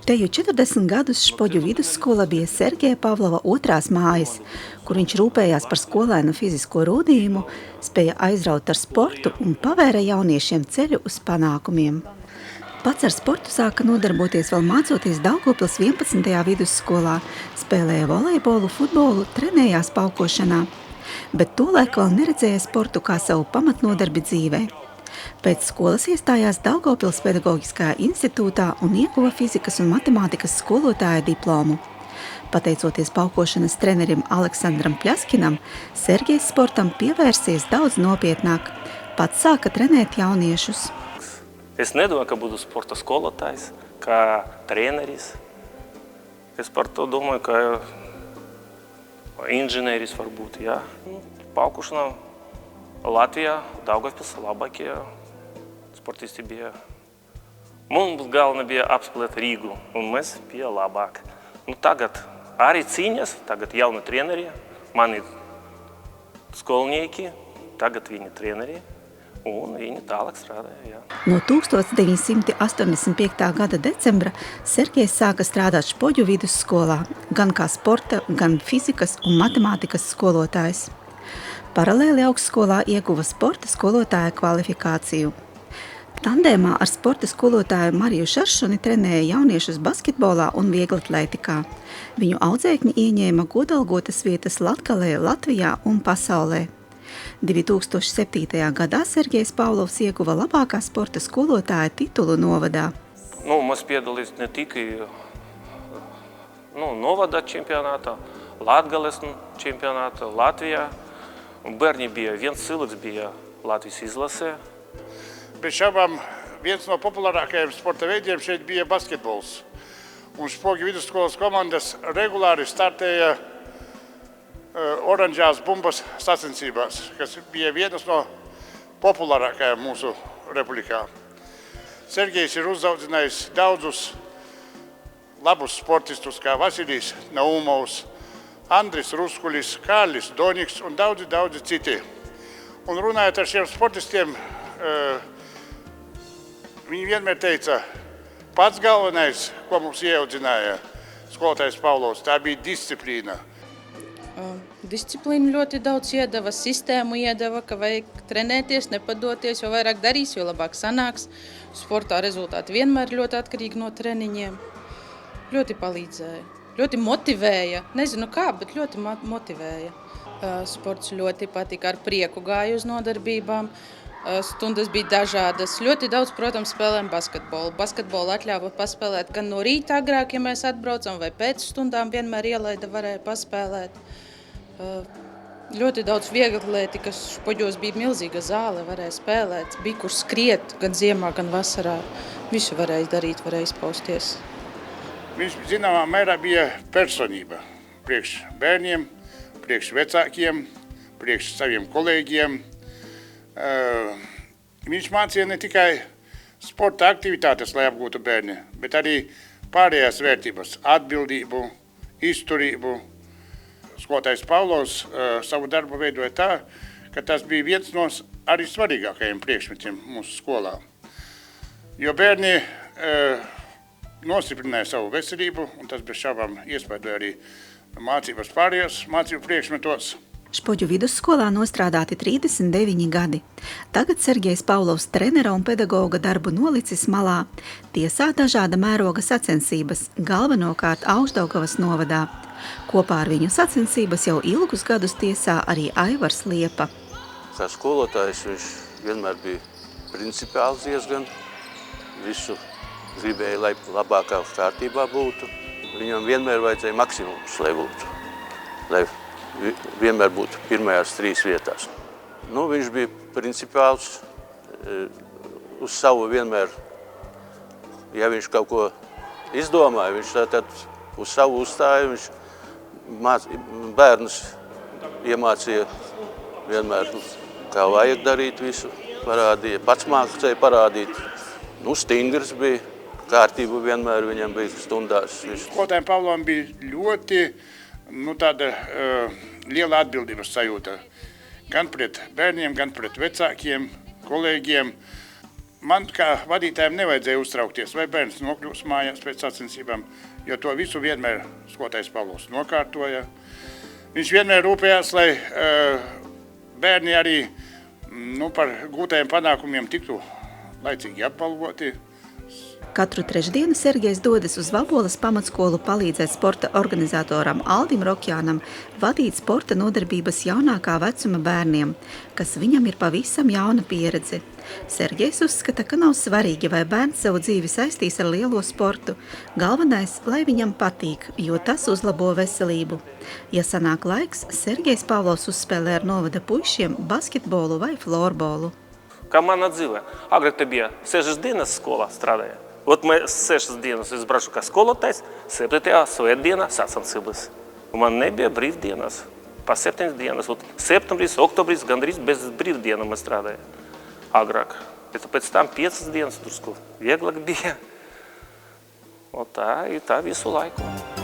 Teju 40 gadus Špoģu vidusskola bija Sergeja Pavlova otrās mājas, kur viņš rūpējās par skolēnu fizisko rūdījumu, spēja aizraut ar sportu un pavēra jauniešiem ceļu uz panākumiem. Pats ar sportu sāka nodarboties vēl mācoties Daugavpils 11. vidusskolā, spēlēja volejbolu, futbolu, trenējās paukošanā, bet tolaik vēl neredzēja sportu kā savu pamatnodarbi dzīvē. Pēc skolas iestājās Daugavpils pedagoģiskajā institūtā un ieguva fizikas un matemātikas skolotāja diplomu. Pateicoties paukošanas trenerim Aleksandram Pļaskinam, Sergejs sportam pievērsies daudz nopietnāk. Pats sāka trenēt jauniešus. Es nedomāju, ka būtu sporta skolotājs, kā treneris. Es par to domāju, ka inženieris varbūt, jā. Paukošanā Latvijā, Daugavpils labākie sportisti bija. Mums galvenais bija apspēlēt Rīgu, un mēs bija labāk. Tagad arī cīņas, tagad jauni treneri, mani skolnieki, tagad viņi treneri, un viņi tālāk strādāja. Jā. No 1985. gada decembra Sergejs sāka strādāt Špoģu vidusskolā, gan kā sporta, gan fizikas un matemātikas skolotājs. Paralēli augstskolā ieguva sporta skolotāja kvalifikāciju. Tandēmā ar sporta skolotāju Mariju Šaršuni trenēja jauniešus basketbolā un vieglatlētikā. Viņu audzēkņi ieņēma godalgotas vietas Latgalē, Latvijā un pasaulē. 2007. gadā Sergejs Pavlovs ieguva labākā sporta skolotāja titulu novadā. Mēs piedalījās ne tikai novada čempionātā, Latgales čempionātā, Latvijā. Un bērni bija, viens cilvēks bija Latvijas izlasē. Bez šaubām viens no populārākajiem sporta veidiem šeit bija basketbols. Un Špoģu vidusskolas komandas regulāri startēja oranžās bumbas sacensībās, kas bija vienas no populārākajām mūsu republikā. Sergejs ir uzaudzinājis daudzus labus sportistus, kā Vasilijs Naumovs, Andris Ruskulis, Kārlis Doniks un daudzi citi. Un runājot ar šiem sportistiem, viņi vienmēr teica, pats galvenais, ko mums ieaudzināja skolotājs Pavlovs, tā bija disciplīna. Disciplīnu ļoti daudz iedeva, sistēmu iedeva, ka vajag trenēties, nepadoties, jo vairāk darīs, jo labāk sanāks. Sportā rezultāti vienmēr ļoti atkarīgi no treniņiem. Ļoti palīdzēja. Ļoti motivēja, nezinu kā, bet ļoti motivēja. Sports ļoti patika, ar prieku gāju uz nodarbībām, stundas bija dažādas. Ļoti daudz, protams, spēlējam basketbolu. Basketbolu atļāva paspēlēt gan no rīta agrāk, ja mēs atbraucam, vai pēc stundām vienmēr ielaida varēja paspēlēt. Ļoti daudz vieglatlētikas, Špoģos bija milzīga zāle, varēja spēlēt, bija kur skriet, gan ziemā, gan vasarā. Visu varēja darīt, varēja izpausties. Viņš zināmā mērā bija personība priekš bērniem, priekš vecākiem, priekš saviem kolēģiem. Viņš mācīja ne tikai sporta aktivitātes, lai apgūtu bērni, bet arī pārējās vērtības, atbildību, izturību. Skolotājs Pavlovs savu darbu veidoja tā, ka tas bija viens no arī svarīgākajiem priekšmetiem mūsu skolā. Jo bērni nostiprināja savu veselību, un tas bez šaubām iespaidoja arī mācības pārējos mācību priekšmetos. Špoģu vidusskolā nostrādāti 39 gadi. Tagad Sergejs Pavlovs trenera un pedagoga darbu nolicis malā. Tiesā dažāda mēroga sacensības, galvenokārt Augšdaugavas novadā. Kopā ar viņu sacensības jau ilgus gadus tiesā arī Aivars Liepa. Kā skolotājs viņš vienmēr bija principiāls diezgan, visu gribēja, lai labākā kārtībā būtu. Viņam vienmēr vajadzēja maksimums, lai būtu. Lai vienmēr būtu pirmajās 3 vietās. Viņš bija principiāls uz savu vienmēr. Ja viņš kaut ko izdomāja, viņš tad uz savu uzstāja, viņš bērnus iemācīja vienmēr, kā vajag darīt visu, parādīja, pats mācīja parādīt. Stingrs bija. Kārtību vienmēr viņam bija stundās. Skolotājiem Pavlovam bija ļoti tāda liela atbildības sajūta. Gan pret bērniem, gan pret vecākiem, kolēģiem. Man kā vadītājiem nevajadzēja uztraukties, vai bērns nokļūs mājās pēc sacensībām, jo to visu vienmēr skolotājs Pavlovs nokārtoja. Viņš vienmēr rūpējās, lai bērni arī par gūtajiem panākumiem tiktu laicīgi apbalvoti. Katru trešdienu Sergejs dodas uz Vabolas pamatskolu palīdzēt sporta organizatoram Aldim Rokjānam vadīt sporta nodarbības jaunākā vecuma bērniem, kas viņam ir pavisam jauna pieredze. Sergejs uzskata, ka nav svarīgi, vai bērns savu dzīvi saistīs ar lielo sportu. Galvenais, lai viņam patīk, jo tas uzlabo veselību. Ja sanāk laiks, Sergejs Pavlovs uzspēlē ar novada puišiem basketbolu vai florbolu. Kā mana dzīve. Agrāk te bija 6 dienas skolā strādāja. Вот мы 6 dienas es braukšu kā skolotājs, 7. svētdienā sacensības. Un man nebija brīvdienas. Pa 7 dienas. Septembris, oktobris, gandrīz bez brīvdienām mēs strādāja. Agrāk. Bet pēc tam 5 dienas drusku vieglāk bija. Un tā visu laiku.